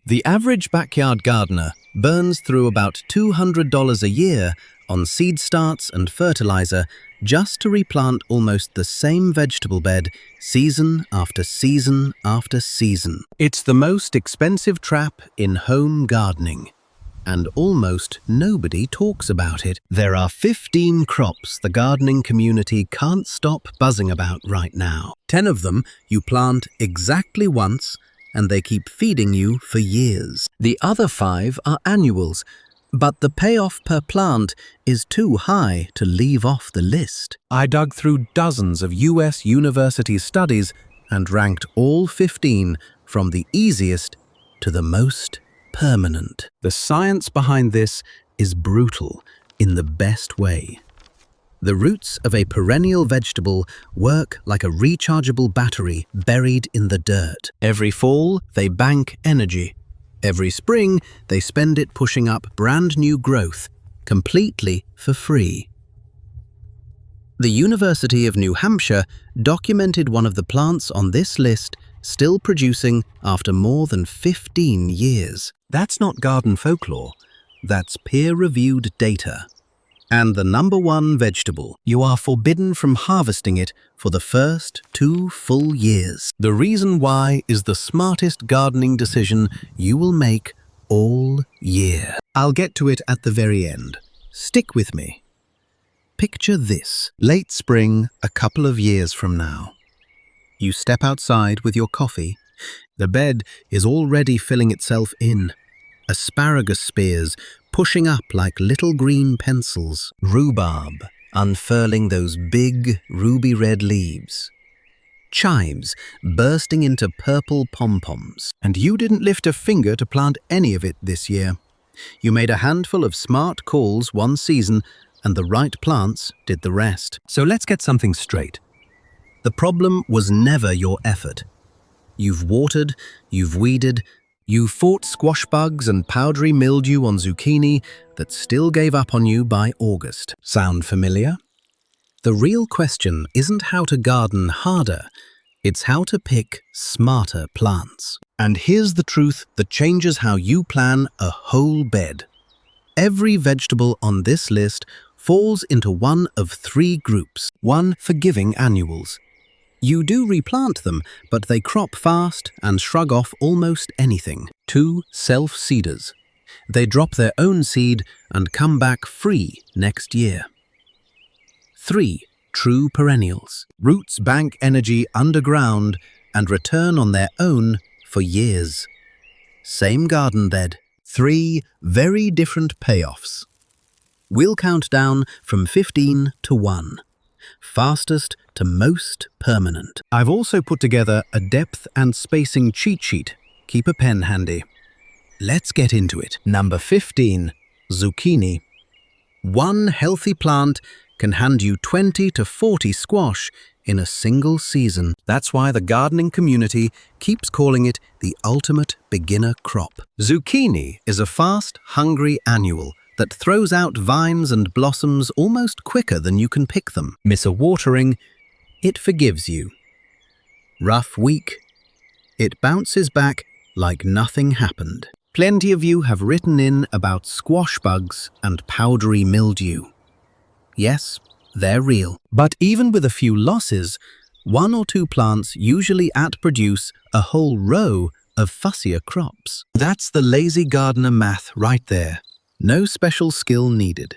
The average backyard gardener burns through about $200 a year on seed starts and fertilizer just to replant almost the same vegetable bed season after season after season. It's the most expensive trap in home gardening, and almost nobody talks about it. There are 15 crops the gardening community can't stop buzzing about right now. 10 of them you plant exactly once, and they keep feeding you for years. The other 5 are annuals, but the payoff per plant is too high to leave off the list. I dug through dozens of US university studies and ranked all 15 from the easiest to the most permanent. The science behind this is brutal in the best way. The roots of a perennial vegetable work like a rechargeable battery buried in the dirt. Every fall, they bank energy. Every spring, they spend it pushing up brand new growth, completely for free. The University of New Hampshire documented one of the plants on this list still producing after more than 15 years. That's not garden folklore, that's peer-reviewed data. And the #1 vegetable, you are forbidden from harvesting it for the first 2 full years. The reason why is the smartest gardening decision you will make all year. I'll get to it at the very end. Stick with me. Picture this. Late spring, a couple of years from now. You step outside with your coffee. The bed is already filling itself in. Asparagus spears pushing up like little green pencils. Rhubarb unfurling those big ruby red leaves. Chives bursting into purple pom-poms. And you didn't lift a finger to plant any of it this year. You made a handful of smart calls one season, and the right plants did the rest. So let's get something straight. The problem was never your effort. You've watered, you've weeded, you fought squash bugs and powdery mildew on zucchini that still gave up on you by August. Sound familiar? The real question isn't how to garden harder, it's how to pick smarter plants. And here's the truth that changes how you plan a whole bed. Every vegetable on this list falls into one of 3 groups. 1, forgiving annuals. You do replant them, but they crop fast and shrug off almost anything. 2, self-seeders. They drop their own seed and come back free next year. 3, true perennials. Roots bank energy underground and return on their own for years. Same garden bed. 3 very different payoffs. We'll count down from 15 to 1. Fastest to most permanent. I've also put together a depth and spacing cheat sheet. Keep a pen handy. Let's get into it. Number 15, zucchini. One healthy plant can hand you 20 to 40 squash in a single season. That's why the gardening community keeps calling it the ultimate beginner crop. Zucchini is a fast, hungry annual that throws out vines and blossoms almost quicker than you can pick them. Miss a watering, it forgives you. Rough week, it bounces back like nothing happened. Plenty of you have written in about squash bugs and powdery mildew. Yes, they're real. But even with a few losses, 1 or 2 plants usually outproduce a whole row of fussier crops. That's the lazy gardener math right there. No special skill needed.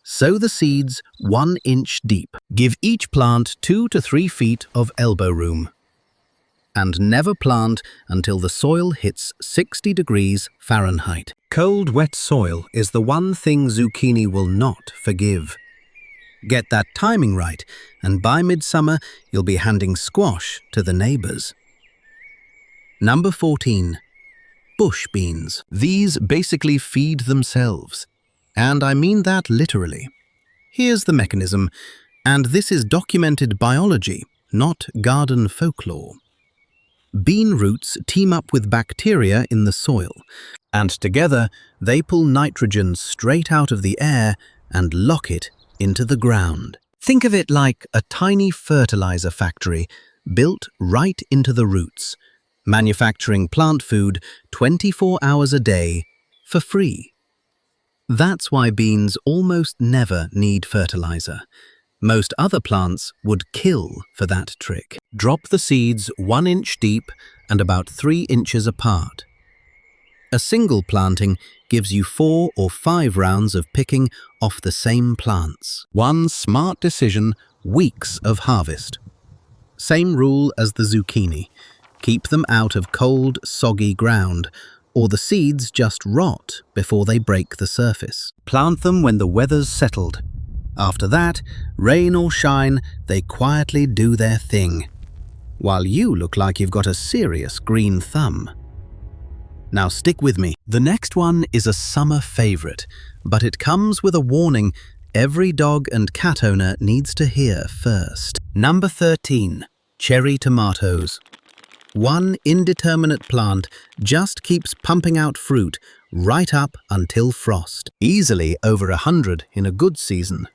Sow the seeds 1 inch deep. Give each plant 2 to 3 feet of elbow room. And never plant until the soil hits 60 degrees Fahrenheit. Cold, wet soil is the one thing zucchini will not forgive. Get that timing right, and by midsummer, you'll be handing squash to the neighbors. Number 14. Bush beans. These basically feed themselves. And I mean that literally. Here's the mechanism, and this is documented biology, not garden folklore. Bean roots team up with bacteria in the soil, and together they pull nitrogen straight out of the air and lock it into the ground. Think of it like a tiny fertilizer factory built right into the roots, manufacturing plant food 24 hours a day for free. That's why beans almost never need fertilizer. Most other plants would kill for that trick. Drop the seeds 1 inch deep and about 3 inches apart. A single planting gives you 4 or 5 rounds of picking off the same plants. One smart decision, weeks of harvest. Same rule as the zucchini. Keep them out of cold, soggy ground, or the seeds just rot before they break the surface. Plant them when the weather's settled. After that, rain or shine, they quietly do their thing, while you look like you've got a serious green thumb. Now stick with me. The next one is a summer favorite, but it comes with a warning every dog and cat owner needs to hear first. Number 13, cherry tomatoes. One indeterminate plant just keeps pumping out fruit right up until frost, easily over 100 in a good season.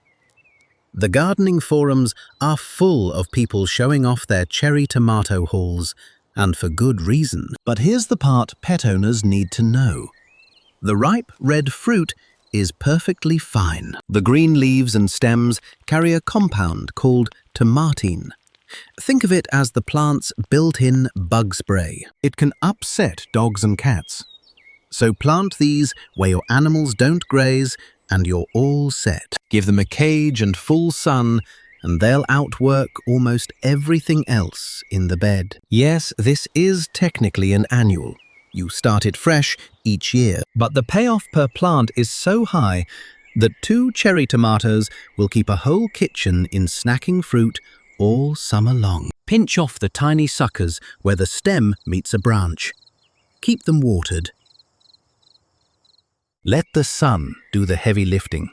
The gardening forums are full of people showing off their cherry tomato hauls, and for good reason. But here's the part pet owners need to know. The ripe red fruit is perfectly fine. The green leaves and stems carry a compound called tomatine. Think of it as the plant's built-in bug spray. It can upset dogs and cats. So plant these where your animals don't graze and you're all set. Give them a cage and full sun, and they'll outwork almost everything else in the bed. Yes, this is technically an annual. You start it fresh each year, but the payoff per plant is so high that 2 cherry tomatoes will keep a whole kitchen in snacking fruit all summer long. Pinch off the tiny suckers where the stem meets a branch. Keep them watered. Let the sun do the heavy lifting.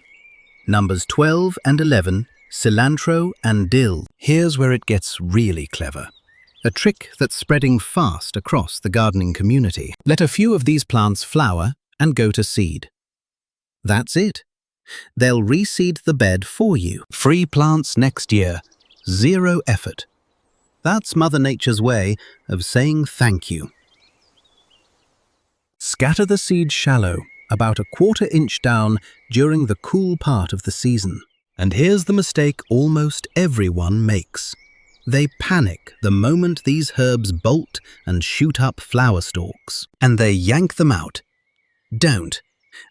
Numbers 12 and 11, cilantro and dill. Here's where it gets really clever. A trick that's spreading fast across the gardening community. Let a few of these plants flower and go to seed. That's it. They'll reseed the bed for you. Free plants next year. 0 effort. That's Mother Nature's way of saying thank you. Scatter the seed shallow, about a 1/4 inch down during the cool part of the season. And here's the mistake almost everyone makes. They panic the moment these herbs bolt and shoot up flower stalks, and they yank them out. Don't.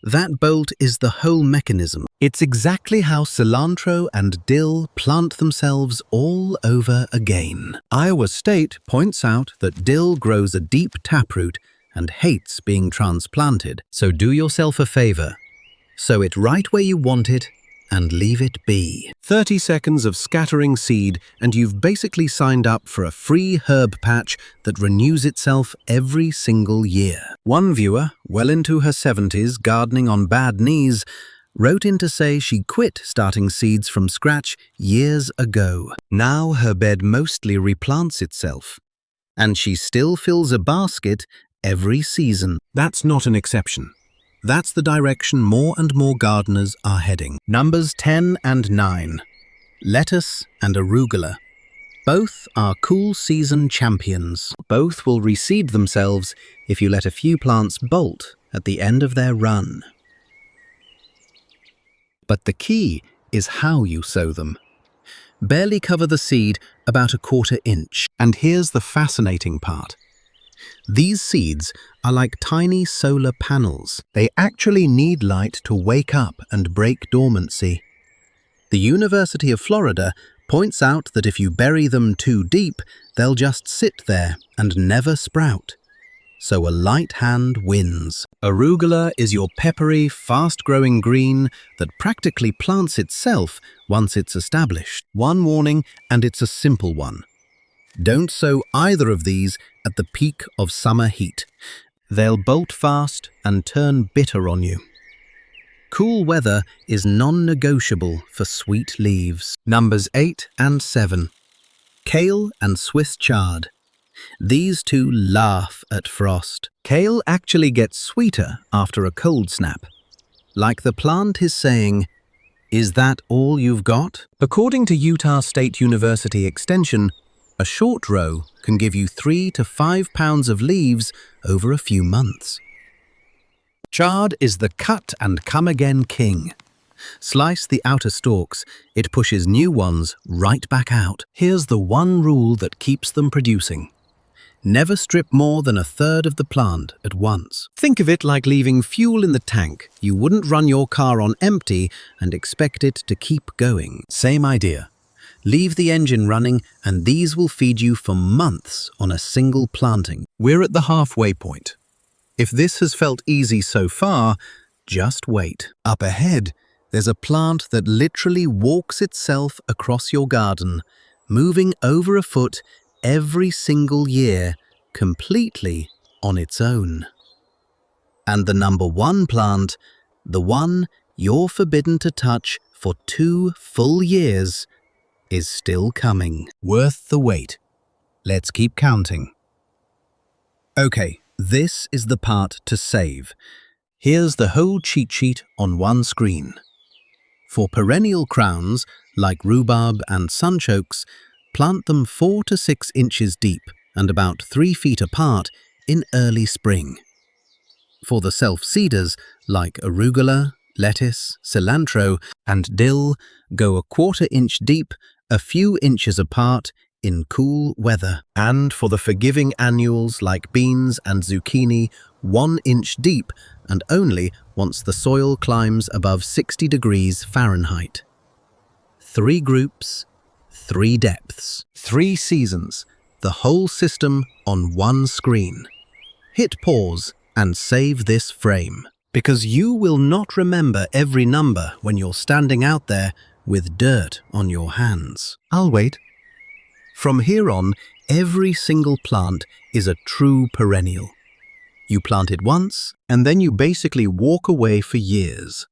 That bolt is the whole mechanism. It's exactly how cilantro and dill plant themselves all over again. Iowa State points out that dill grows a deep taproot and hates being transplanted. So do yourself a favor. Sow it right where you want it and leave it be. 30 seconds of scattering seed and you've basically signed up for a free herb patch that renews itself every single year. One viewer, well into her 70s, gardening on bad knees, wrote in to say she quit starting seeds from scratch years ago. Now her bed mostly replants itself, and she still fills a basket every season. That's not an exception. That's the direction more and more gardeners are heading. Numbers 10 and 9. Lettuce and arugula. Both are cool season champions. Both will reseed themselves if you let a few plants bolt at the end of their run. But the key is how you sow them. Barely cover the seed about a 1/4 inch. And here's the fascinating part. These seeds are like tiny solar panels. They actually need light to wake up and break dormancy. The University of Florida points out that if you bury them too deep, they'll just sit there and never sprout. So a light hand wins. Arugula is your peppery, fast-growing green that practically plants itself once it's established. One warning, and it's a simple one. Don't sow either of these at the peak of summer heat. They'll bolt fast and turn bitter on you. Cool weather is non-negotiable for sweet leaves. Numbers 8 and 7. Kale and Swiss chard. These two laugh at frost. Kale actually gets sweeter after a cold snap. Like the plant is saying, "Is that all you've got?" According to Utah State University Extension, A short row can give you 3 to 5 pounds of leaves over a few months. Chard is the cut-and-come-again king. Slice the outer stalks, it pushes new ones right back out. Here's the one rule that keeps them producing. Never strip more than a third of the plant at once. Think of it like leaving fuel in the tank. You wouldn't run your car on empty and expect it to keep going. Same idea. Leave the engine running and these will feed you for months on a single planting. We're at the halfway point. If this has felt easy so far, just wait. Up ahead, there's a plant that literally walks itself across your garden, moving over a foot every single year, completely on its own. And the number one plant, the one you're forbidden to touch for 2 full years, is still coming. Worth the wait. Let's keep counting. Okay, this is the part to save. Here's the whole cheat sheet on one screen. For perennial crowns, like rhubarb and sunchokes, plant them 4 to 6 inches deep and about 3 feet apart in early spring. For the self-seeders, like arugula, lettuce, cilantro, and dill, go 1/4 inch deep, a few inches apart in cool weather. And for the forgiving annuals like beans and zucchini, 1 inch deep and only once the soil climbs above 60 degrees Fahrenheit. 3 groups, 3 depths, 3 seasons, the whole system on one screen. Hit pause and save this frame, because you will not remember every number when you're standing out there with dirt on your hands. I'll wait. From here on, every single plant is a true perennial. You plant it once, and then you basically walk away for years.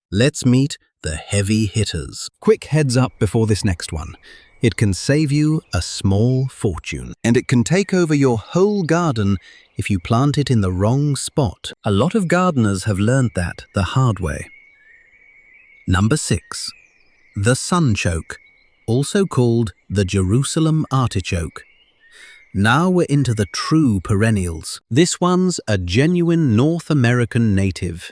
Let's meet the heavy hitters. Quick heads up before this next one. It can save you a small fortune, and it can take over your whole garden if you plant it in the wrong spot. A lot of gardeners have learned that the hard way. Number 6. The sunchoke, also called the Jerusalem artichoke. Now we're into the true perennials. This one's a genuine North American native.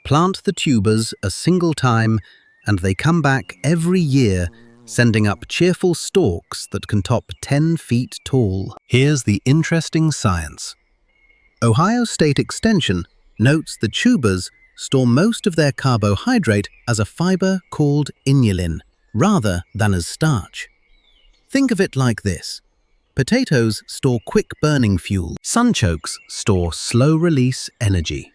Plant the tubers a single time and they come back every year, sending up cheerful stalks that can top 10 feet tall. Here's the interesting science. Ohio State Extension notes the tubers store most of their carbohydrate as a fiber called inulin, rather than as starch. Think of it like this. Potatoes store quick-burning fuel. Sunchokes store slow-release energy.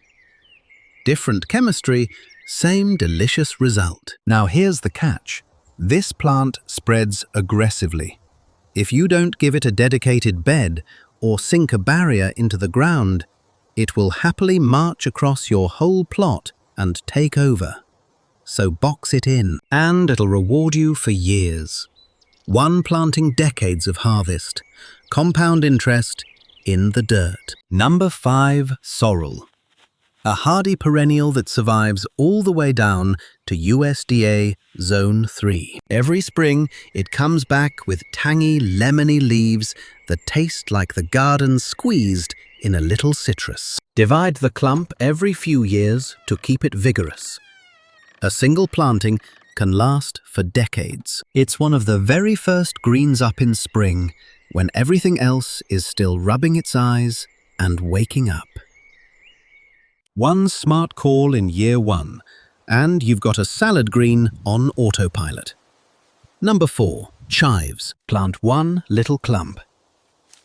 Different chemistry, same delicious result. Now here's the catch. This plant spreads aggressively. If you don't give it a dedicated bed or sink a barrier into the ground, it will happily march across your whole plot and take over. So box it in, and it'll reward you for years. One planting decades of harvest, compound interest in the dirt. Number 5, sorrel. A hardy perennial that survives all the way down to USDA Zone 3. Every spring, it comes back with tangy, lemony leaves that taste like the garden squeezed in a little citrus. Divide the clump every few years to keep it vigorous. A single planting can last for decades. It's one of the very first greens up in spring, when everything else is still rubbing its eyes and waking up. One smart call in year 1, and you've got a salad green on autopilot. Number 4, chives. Plant one little clump.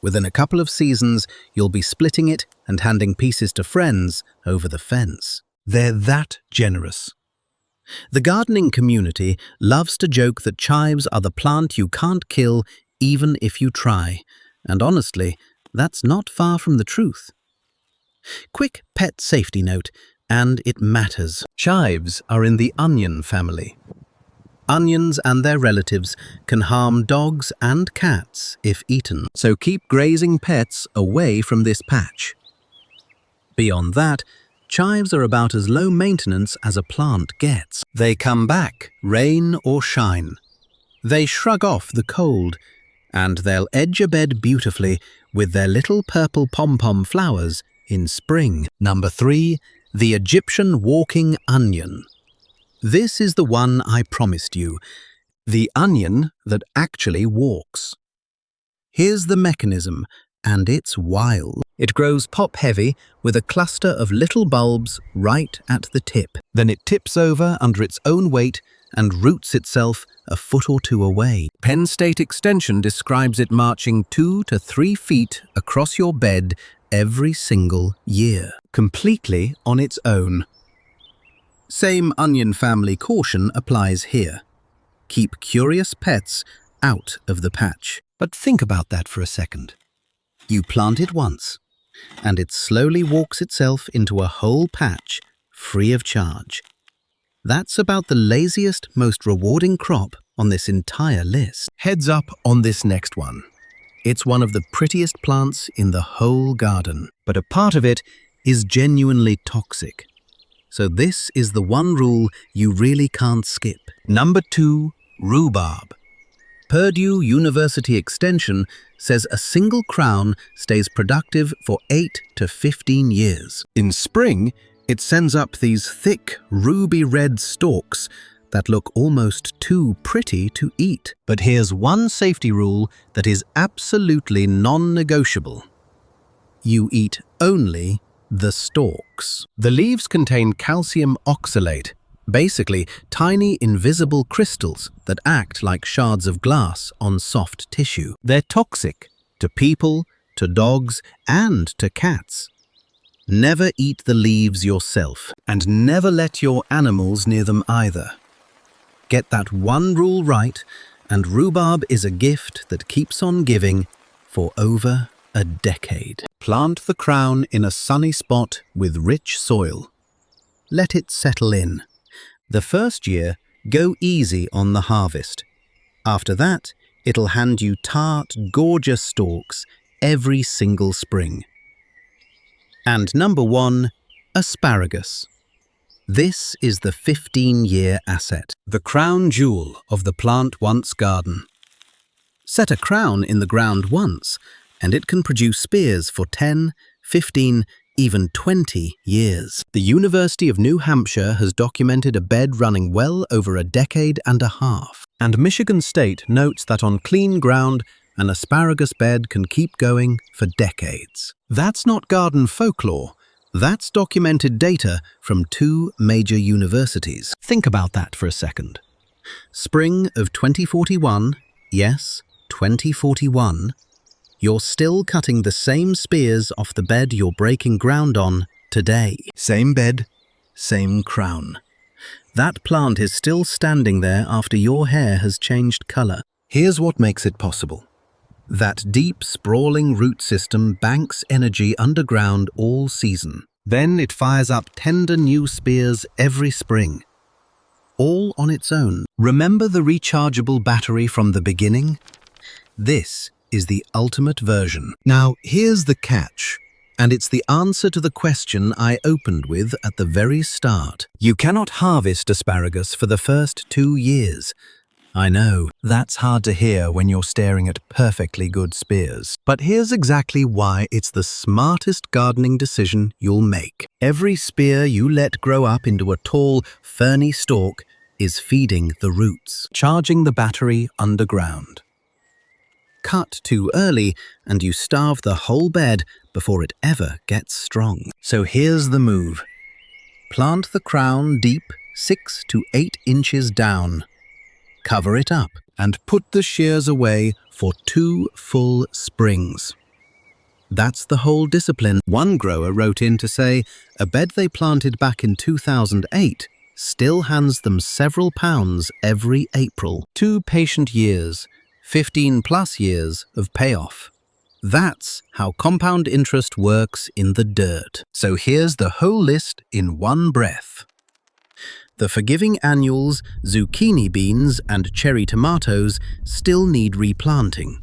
Within a couple of seasons, you'll be splitting it and handing pieces to friends over the fence. They're that generous. The gardening community loves to joke that chives are the plant you can't kill even if you try, and honestly, that's not far from the truth. Quick pet safety note, and it matters. Chives are in the onion family. Onions and their relatives can harm dogs and cats if eaten, so keep grazing pets away from this patch. Beyond that, chives are about as low maintenance as a plant gets. They come back, rain or shine. They shrug off the cold, and they'll edge a bed beautifully with their little purple pom-pom flowers in spring. Number 3, the Egyptian walking onion. This is the one I promised you, the onion that actually walks. Here's the mechanism, and it's wild. It grows pop-heavy with a cluster of little bulbs right at the tip. Then it tips over under its own weight and roots itself a foot or two away. Penn State Extension describes it marching 2 to 3 feet across your bed every single year, completely on its own. Same onion family caution applies here. Keep curious pets out of the patch. But think about that for a second. You plant it once, and it slowly walks itself into a whole patch, free of charge. That's about the laziest, most rewarding crop on this entire list. Heads up on this next one. It's one of the prettiest plants in the whole garden, but a part of it is genuinely toxic. So this is the one rule you really can't skip. Number 2, rhubarb. Purdue University Extension says a single crown stays productive for 8 to 15 years. In spring, it sends up these thick, ruby red stalks that look almost too pretty to eat. But here's one safety rule that is absolutely non-negotiable. You eat only the stalks. The leaves contain calcium oxalate, basically tiny invisible crystals that act like shards of glass on soft tissue. They're toxic to people, to dogs, and to cats. Never eat the leaves yourself, and never let your animals near them either. Get that one rule right, and rhubarb is a gift that keeps on giving for over a decade. Plant the crown in a sunny spot with rich soil. Let it settle in. The first year, go easy on the harvest. After that, it'll hand you tart, gorgeous stalks every single spring. And number 1, asparagus. This is the 15-year asset, the crown jewel of the plant once garden. Set a crown in the ground once, and it can produce spears for 10, 15, even 20 years. The University of New Hampshire has documented a bed running well over a decade and a half. And Michigan State notes that on clean ground, an asparagus bed can keep going for decades. That's not garden folklore. That's documented data from 2 major universities. Think about that for a second. Spring of 2041, yes, 2041, you're still cutting the same spears off the bed you're breaking ground on today. Same bed, same crown. That plant is still standing there after your hair has changed color. Here's what makes it possible. That deep, sprawling root system banks energy underground all season. Then it fires up tender new spears every spring. All on its own. Remember the rechargeable battery from the beginning? This is the ultimate version. Now, here's the catch, and it's the answer to the question I opened with at the very start. You cannot harvest asparagus for the first 2 years. I know, that's hard to hear when you're staring at perfectly good spears. But here's exactly why it's the smartest gardening decision you'll make. Every spear you let grow up into a tall, ferny stalk is feeding the roots, charging the battery underground. Cut too early, and you starve the whole bed before it ever gets strong. So here's the move. Plant the crown deep 6 to 8 inches down. Cover it up and put the shears away for 2 full springs. That's the whole discipline. One grower wrote in to say a bed they planted back in 2008 still hands them several pounds every April. 2 patient years, 15+ years of payoff. That's how compound interest works in the dirt. So here's the whole list in one breath. The forgiving annuals, zucchini beans, and cherry tomatoes still need replanting.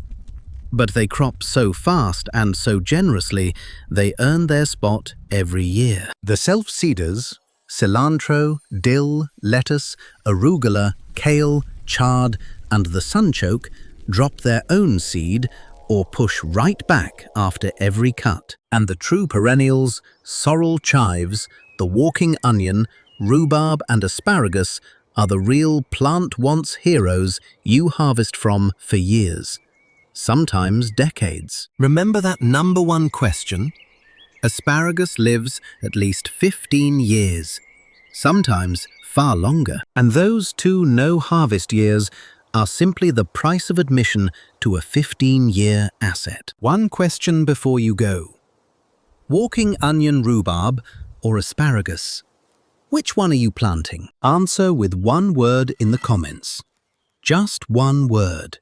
But they crop so fast and so generously, they earn their spot every year. The self-seeders, cilantro, dill, lettuce, arugula, kale, chard, and the sunchoke drop their own seed, or push right back after every cut. And the true perennials, sorrel, chives, the walking onion, rhubarb and asparagus are the real plant-wants heroes you harvest from for years, sometimes decades. Remember that number one question? Asparagus lives at least 15 years, sometimes far longer. And those 2 no-harvest years are simply the price of admission to a 15-year asset. One question before you go. Walking onion, rhubarb, or asparagus? Which one are you planting? Answer with one word in the comments. Just one word.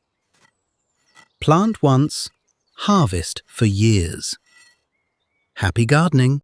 Plant once, harvest for years. Happy gardening!